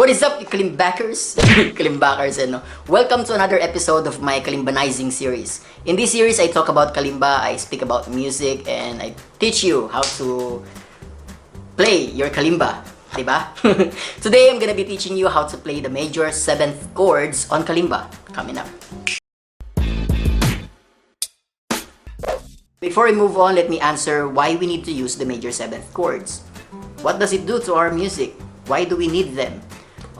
What is up, you Kalimbackers? Kalimbackers, and welcome to another episode of my Kalimbanizing series. In this series, I talk about Kalimba, I speak about music, and I teach you how to play your Kalimba. Diba? Today, I'm gonna be teaching you how to play the major 7th chords on Kalimba. Coming up. Before we move on, let me answer why we need to use the major 7th chords. What does it do to our music? Why do we need them?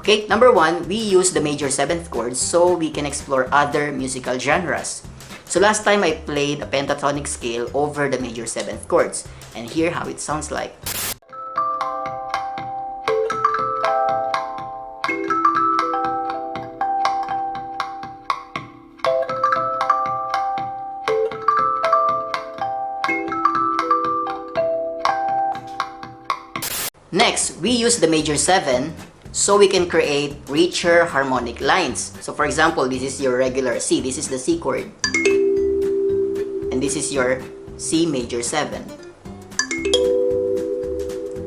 Okay, number one, we use the major 7th chords so we can explore other musical genres. So last time I played a pentatonic scale over the major 7th chords, and hear how it sounds like. Next, we use the major 7 so we can create richer harmonic lines. So for example, this is your regular C. This is the C chord. And this is your C major 7.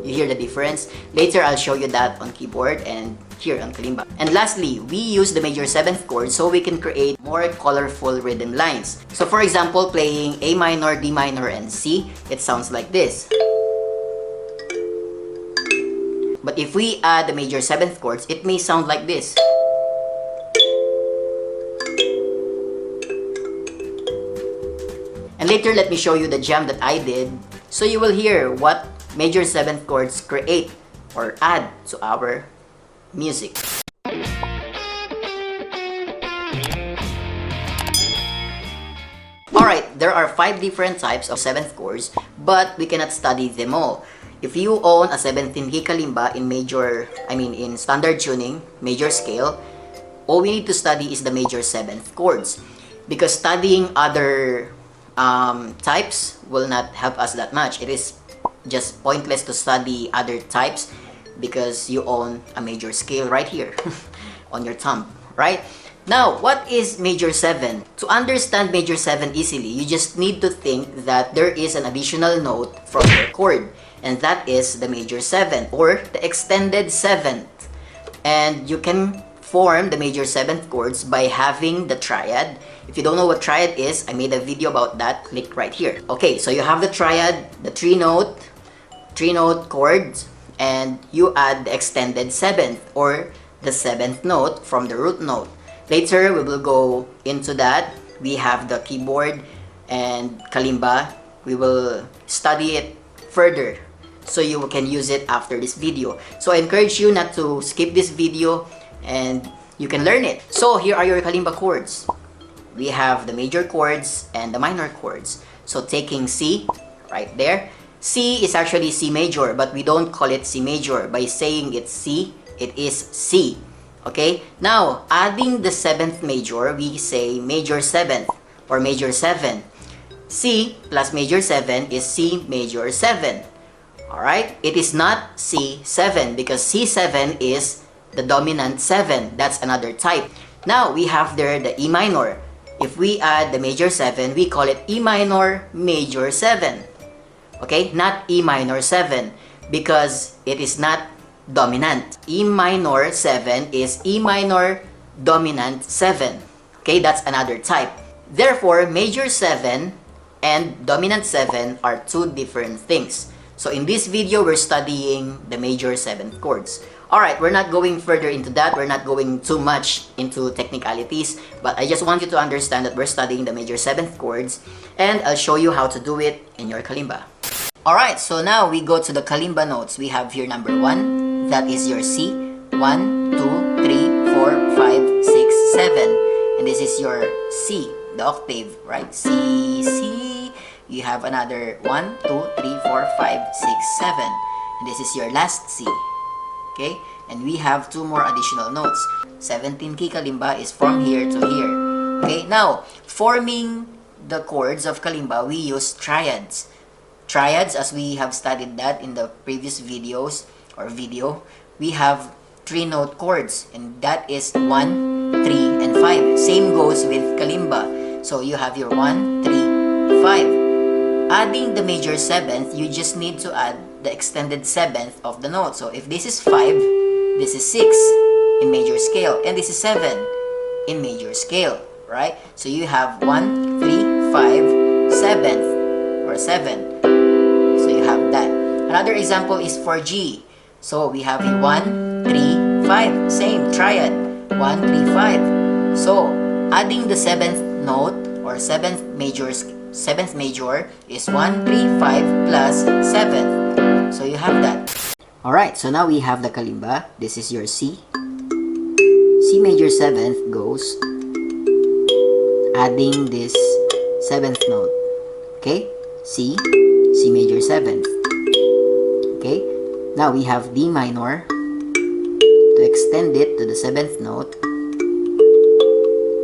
You hear the difference? Later, I'll show you that on keyboard and here on Kalimba. And lastly, we use the major 7th chord so we can create more colorful rhythm lines. So for example, playing A minor, D minor, and C, it sounds like this. But if we add the major 7th chords, it may sound like this. And later, let me show you the jam that I did so you will hear what major 7th chords create or add to our music. Alright, there are 5 different types of 7th chords, but we cannot study them all. If you own a 17-key kalimba in standard tuning, major scale, all we need to study is the major 7th chords. Because studying other types will not help us that much. It is just pointless to study other types because you own a major scale right here on your thumb, right? Now, what is major 7? To understand major 7 easily, you just need to think that there is an additional note from your chord. And that is the major 7 or the extended 7th. And you can form the major 7th chords by having the triad. If you don't know what triad is, I made a video about that. Click right here. Okay, so you have the triad, the three note chords, and you add the extended 7th or the 7th note from the root note. Later, we will go into that. We have the keyboard and Kalimba. We will study it further so you can use it after this video. So I encourage you not to skip this video and you can learn it. So here are your Kalimba chords. We have the major chords and the minor chords. So taking C right there. C is actually C major, but we don't call it C major. By saying it's C, it is C. Okay? Now, adding the 7th major, we say major 7th or major 7. C plus major 7 is C major 7. Alright? It is not C7 because C7 is the dominant 7. That's another type. Now, we have there the E minor. If we add the major 7, we call it E minor major 7. Okay? Not E minor 7 because it is not dominant. E minor 7 is E minor dominant 7. Okay? That's another type. Therefore, major 7 and dominant 7 are two different things. So in this video, we're studying the major 7th chords. Alright, we're not going further into that. We're not going too much into technicalities. But I just want you to understand that we're studying the major 7th chords. And I'll show you how to do it in your Kalimba. Alright, so now we go to the Kalimba notes. We have here number 1. That is your C. 1, 2, 3, 4, 5, 6, 7. And this is your C, the octave, right? C, C. You have another 1, 2, 3, 4, 5, 6, 7. And this is your last C. Okay? And we have 2 more additional notes. 17-key Kalimba is from here to here. Okay? Now, forming the chords of Kalimba, we use triads. Triads, as we have studied that in the previous videos or video, we have 3-note chords. And that is 1, 3, and 5. Same goes with Kalimba. So you have your 1, 3, 5. Adding the major 7th, you just need to add the extended 7th of the note. So if this is 5, this is 6. in major scale, and this is 7 in major scale, right? So you have 1, 3, 5, 7th, or 7. So you have that. Another example is for G. So we have a 1, 3, 5. Same, triad. 1, 3, 5. So adding the 7th note or 7th major is 1, 3, 5 plus 7th. So you have that. Alright, so now we have the kalimba. This is your C. C major 7th goes adding this 7th note. Okay? C, C major 7th. Okay? Now we have D minor. To extend it to the 7th note,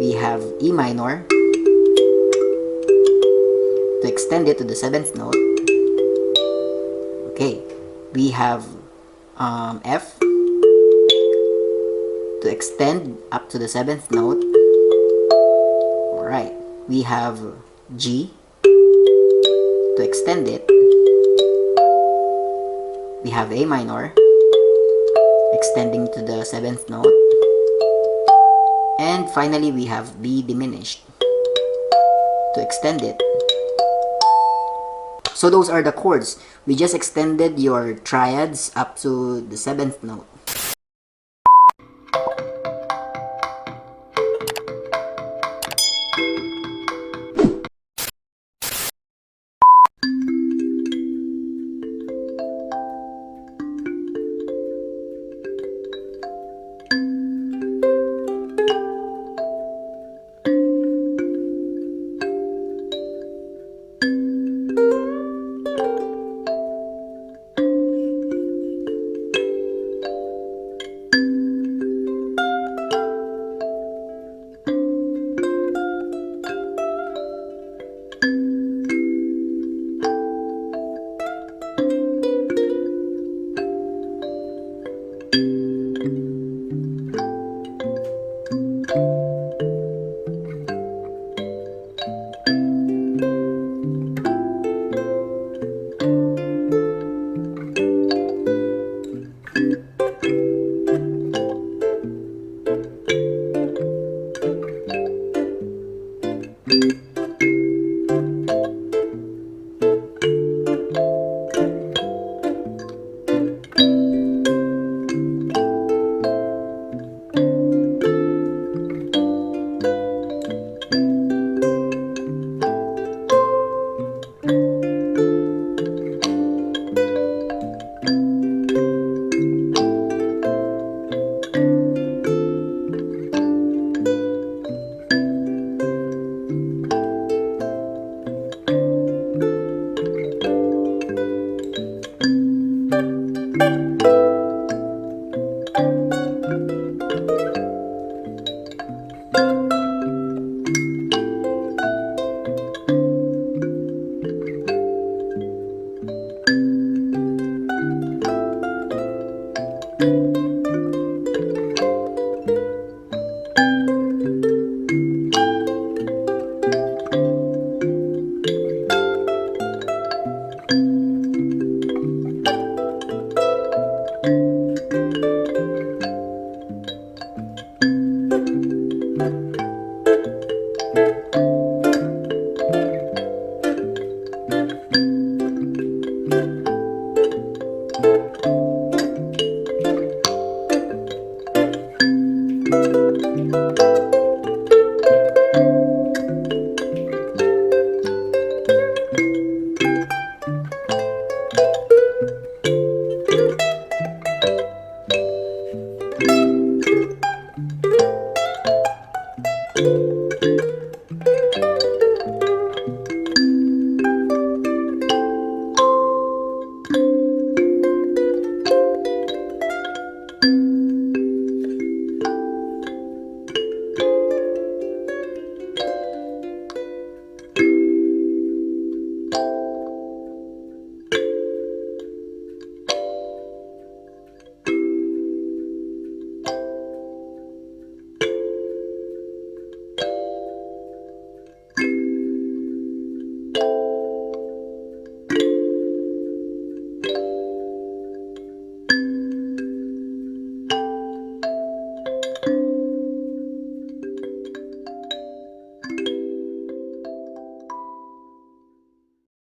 we have E minor. To extend it to the 7th note, okay, we have F. To extend up to the 7th note. Alright, we have G. To extend it, we have A minor, extending to the 7th note, and finally we have B diminished. To extend it. So those are the chords. We just extended your triads up to the 7th note.